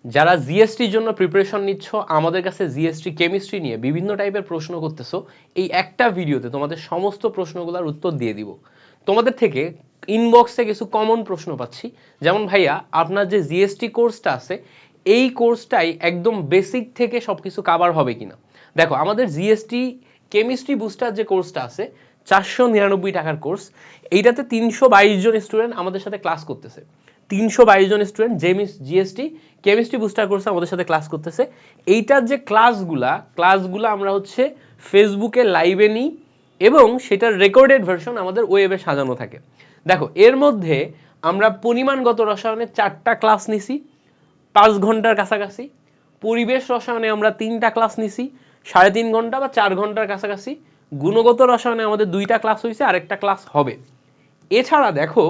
যারা জিএসটির জন্য প্রিপারেশন নিচ্ছ, আমাদের কাছে জিএসটি কেমিস্ট্রি নিয়ে বিভিন্ন টাইপের প্রশ্ন করতেছো, এই একটা ভিডিওতে তোমাদের সমস্ত প্রশ্নগুলোর উত্তর দিয়ে দিব। তোমাদের থেকে ইনবক্সে কিছু কমন প্রশ্ন পাচ্ছি, যেমন ভাইয়া আপনার যে জিএসটি কোর্সটা আছে এই কোর্সটাই একদম বেসিক থেকে সবকিছু কভার হবে কিনা। দেখো আমাদের জিএসটি কেমিস্ট্রি বুস্টার যে কোর্সটা আছে 499 টাকার কোর্স, এইটাতে 322 জন স্টুডেন্ট আমাদের সাথে ক্লাস করতেছে। 322 জন স্টুডেন্ট জিএসটি কেমিস্ট্রি বুস্টার কোর্সে আমাদের সাথে ক্লাস করতেছে। এইটার যে ক্লাসগুলা আমরা হচ্ছে ফেসবুকে লাইভে নিই এবং সেটার রেকর্ডেড ভার্সন আমাদের ওয়েবে সাজানো থাকে। দেখো এর মধ্যে আমরা পরিমাণগত রসায়নে 4টা ক্লাস নিছি 5 ঘন্টার কাছাকাছি, পরিবেশ রসায়নে আমরা 3টা ক্লাস নিছি 3.5 ঘন্টা বা 4 ঘন্টার কাছাকাছি, গুণগত রসায়নে আমাদের 2টা ক্লাস হয়েছে, আরেকটা ক্লাস হবে। এছাড়া দেখো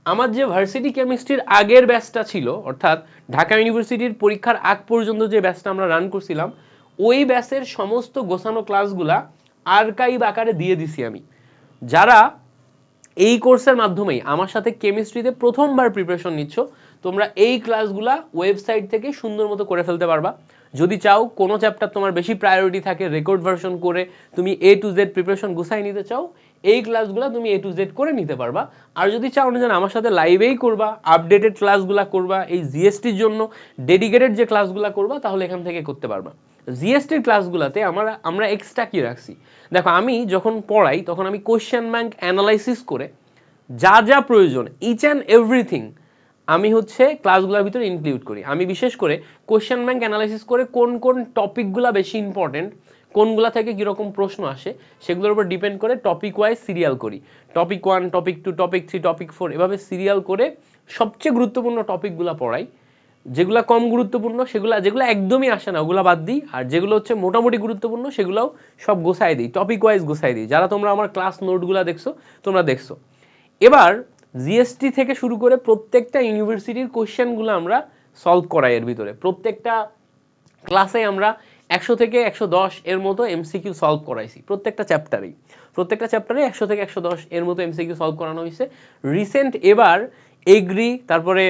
আমার যে ভার্সিটি কেমিস্ট্রির আগের ব্যাচটা ছিল, অর্থাৎ ঢাকা ইউনিভার্সিটির পরীক্ষার আগ পর্যন্ত যে ব্যাচটা আমরা রান করছিলাম, ওই ব্যাচের সমস্ত গোছানো ক্লাসগুলা আর্কাইভ আকারে দিয়ে দিছি আমি। যারা এই কোর্সের মাধ্যমেই আমার সাথে কেমিস্ট্রিতে প্রথমবার প্রিপারেশন নিচ্ছ, তোমরা এই ক্লাসগুলা ওয়েবসাইট থেকে সুন্দর মতো করে ফেলতে পারবা। যদি চাও কোনো চ্যাপ্টার তোমার বেশি প্রায়োরিটি থাকে, রেকর্ড ভার্সন করে তুমি A to Z প্রিপারেশন গুছাই নিতে চাও, এই ক্লাসগুলো তুমি A to Z করে নিতে পারবা। আর যদি চাও না যেন আমার সাথে লাইভেই করবা, আপডেটেড ক্লাসগুলো করবা, এই জিএসটির জন্য ডেডিকেটেড যে ক্লাসগুলো করবা, তাহলে এখান থেকে করতে পারবা। জিএসটির ক্লাসগুলোতে আমরা এক্সট্রা কি রাখছি, দেখো আমি যখন পড়াই তখন আমি কোশ্চেন ব্যাংক অ্যানালাইসিস করে যা যা প্রয়োজন ইচ অ্যান্ড এভরিথিং আমি হচ্ছে ক্লাসগুলোর ভিতরে ইনক্লুড করি। আমি বিশেষ করে কোশ্চেন ব্যাংক অ্যানালাইসিস করে কোন কোন টপিকগুলো বেশি ইম্পর্টেন্ট, কোনগুলা থেকে কীরকম প্রশ্ন আসে সেগুলোর উপর ডিপেন্ড করে টপিক ওয়াইজ সিরিয়াল করি। টপিক 1, টপিক 2, টপিক 3, টপিক 4 এভাবে সিরিয়াল করে সবচেয়ে গুরুত্বপূর্ণ টপিকগুলো পড়াই। যেগুলো কম গুরুত্বপূর্ণ যেগুলো একদমই আসে না ওগুলো বাদ দিই, আর যেগুলো হচ্ছে মোটামুটি গুরুত্বপূর্ণ সেগুলোও সব গোছাই দিই, টপিক ওয়াইজ গোছাই দিই। যারা তোমরা আমার ক্লাস নোটগুলো দেখছো তোমরা দেখছো। এবার জিএসটি থেকে শুরু করে প্রত্যেকটা ইউনিভার্সিটির কোশ্চেনগুলো আমরা সলভ করাই। এর ভিতরে প্রত্যেকটা ক্লাসে আমরা 100 থেকে 110 এর মতো এমসিকিউ সলভ করাইছি। প্রত্যেকটা চ্যাপ্টারে 100 থেকে 110 এর মতো এমসিকিউ সলভ করানো হয়েছে। রিসেন্ট এবার এগ্রি, তারপরে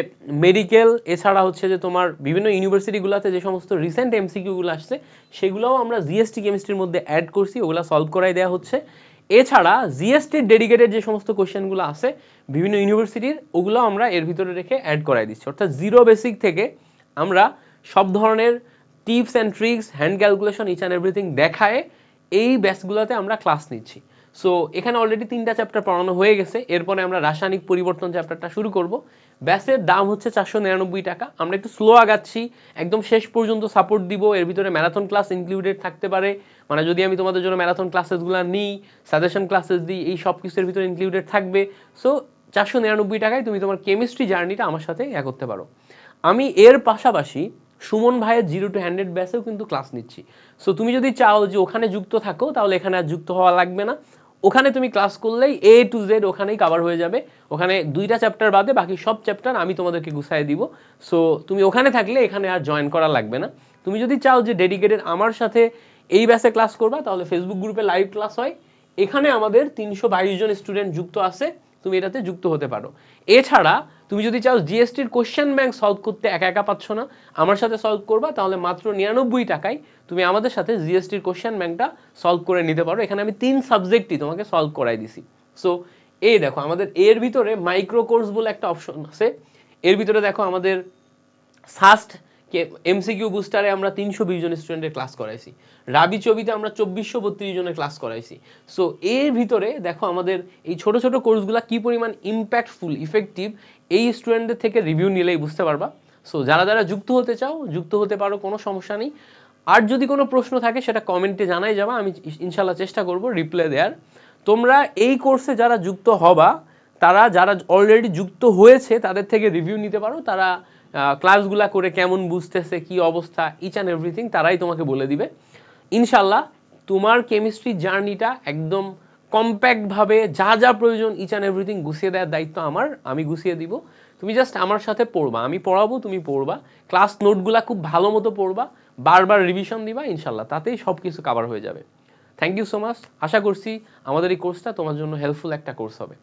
মেডিকেল, এছাড়া হচ্ছে যে তোমার বিভিন্ন ইউনিভার্সিটিগুলোতে যে সমস্ত রিসেন্ট এমসিকিউগুলো আসছে সেগুলোও আমরা জিএসটি কেমিস্ট্রির মধ্যে অ্যাড করছি, ওগুলো সলভ করাই দেওয়া হচ্ছে। এছাড়া জিএসটির ডেডিকেটেড যে সমস্ত কোশ্চেনগুলো আছে বিভিন্ন ইউনিভার্সিটির, ওগুলো আমরা এর ভিতরে রেখে অ্যাড করাই দিচ্ছি। অর্থাৎ জিরো বেসিক থেকে আমরা সব ধরনের tips and tricks, hand calculation, each and everything দেখায় এই ব্যাচগুলোতে আমরা ক্লাস নিচ্ছি। সো এখানে অলরেডি 3টা চ্যাপ্টার পড়ানো হয়ে গেছে, এরপরে আমরা রাসায়নিক পরিবর্তন চ্যাপ্টারটা শুরু করব। ব্যাচের দাম হচ্ছে 499 টাকা। আমরা একটু স্লো আগাচ্ছি, একদম শেষ পর্যন্ত সাপোর্ট দিব। এর ভিতরে ম্যারাথন ক্লাস ইনক্লুডেড থাকতে পারে, মানে যদি আমি তোমাদের জন্য ম্যারাথন ক্লাসেসগুলো নিই, সাজেশন ক্লাসেস দিই, এই সব কিছুর ভিতরে ইনক্লুডেড থাকবে। সো 499 টাকায় তুমি তোমার কেমিস্ট্রি জার্নিটা আমার সাথে করতে পারো। আমি এর পাশাপাশি সুমন ভাইয়ের 0 to 100 ব্যাচেও কিন্তু ক্লাস নিচ্ছি। সো তুমি যদি চাও যে ওখানে যুক্ত থাকো তাহলে এখানে আর যুক্ত হওয়া লাগবে না, ওখানে তুমি ক্লাস করলেই A to Z ওখানেই কভার হয়ে যাবে। ওখানে 2টা চ্যাপ্টার বাদে বাকি সব চ্যাপ্টার আমি তোমাদেরকে গুছাই দিব। সো তুমি ওখানে থাকলে এখানে আর জয়েন করা লাগবে না। তুমি যদি চাও যে ডেডিকেটেড আমার সাথে এই ব্যাচে ক্লাস করবা, তাহলে ফেসবুক গ্রুপে লাইভ ক্লাস হয়, এখানে আমাদের 322 জন স্টুডেন্ট যুক্ত আছে, তুমি এটাতে যুক্ত হতে পারো। এছাড়া তুমি যদি চাও জিএসটির কোশ্চেন ব্যাংক সলভ করতে একা একা পাচ্ছ না, আমার সাথে সলভ করবা, তাহলে মাত্র 99 টাকায় তুমি আমাদের সাথে জিএসটির কোশ্চেন ব্যাংকটা সলভ করে নিতে পারো। এখানে আমি 3 সাবজেক্টই তোমাকে সলভ করাই দিছি। সো এই দেখো আমাদের এর ভিতরে মাইক্রো কোর্স বলে একটা অপশন আছে। এর ভিতরে দেখো আমাদের ফার্স্ট এমসিকিউ বুস্টারে আমরা 320 জন স্টুডেন্টের ক্লাস করাইছি, রাবি চবিতে আমরা 2432 জনের ক্লাস করাইছি। সো এর ভিতরে দেখো আমাদের এই ছোট ছোট কোর্সগুলো কি পরিমাণ ইম্প্যাক্টফুল, ইফেক্টিভ, এই স্টুডেন্টদের থেকে রিভিউ নিলেই বুঝতে পারবা। সো যারা যারা যুক্ত হতে চাও যুক্ত হতে পারো, কোনো সমস্যা নেই। আর যদি কোনো প্রশ্ন থাকে সেটা কমেন্টে জানাই যাবা, আমি ইনশাল্লাহ চেষ্টা করব রিপ্লাই দেওয়ার। তোমরা এই কোর্সে যারা যুক্ত হবা, তারা যারা অলরেডি যুক্ত হয়েছে তাদের থেকে রিভিউ নিতে পারো। তারা ক্লাসগুলা করে কেমন বুঝতেছে, কি অবস্থা, ইচ অ্যান্ড এভরিথিং তারাই তোমাকে বলে দিবে। ইনশাল্লাহ তোমার কেমিস্ট্রি জার্নিটা একদম কম্প্যাক্টভাবে যা যা প্রয়োজন ইচ অ্যান্ড এভরিথিং গুছিয়ে দেওয়ার দায়িত্ব আমার, আমি গুছিয়ে দিব। তুমি জাস্ট আমার সাথে পড়বা, আমি পড়াবো, তুমি পড়বা, ক্লাস নোটগুলা খুব ভালো মতো পড়বা, বারবার রিভিশন দিবা, ইনশাল্লাহ তাতেই সব কিছু কভার হয়ে যাবে। Thank you so much. আশা করছি আমাদের এই কোর্সটা তোমার জন্য হেল্পফুল একটা কোর্স হবে।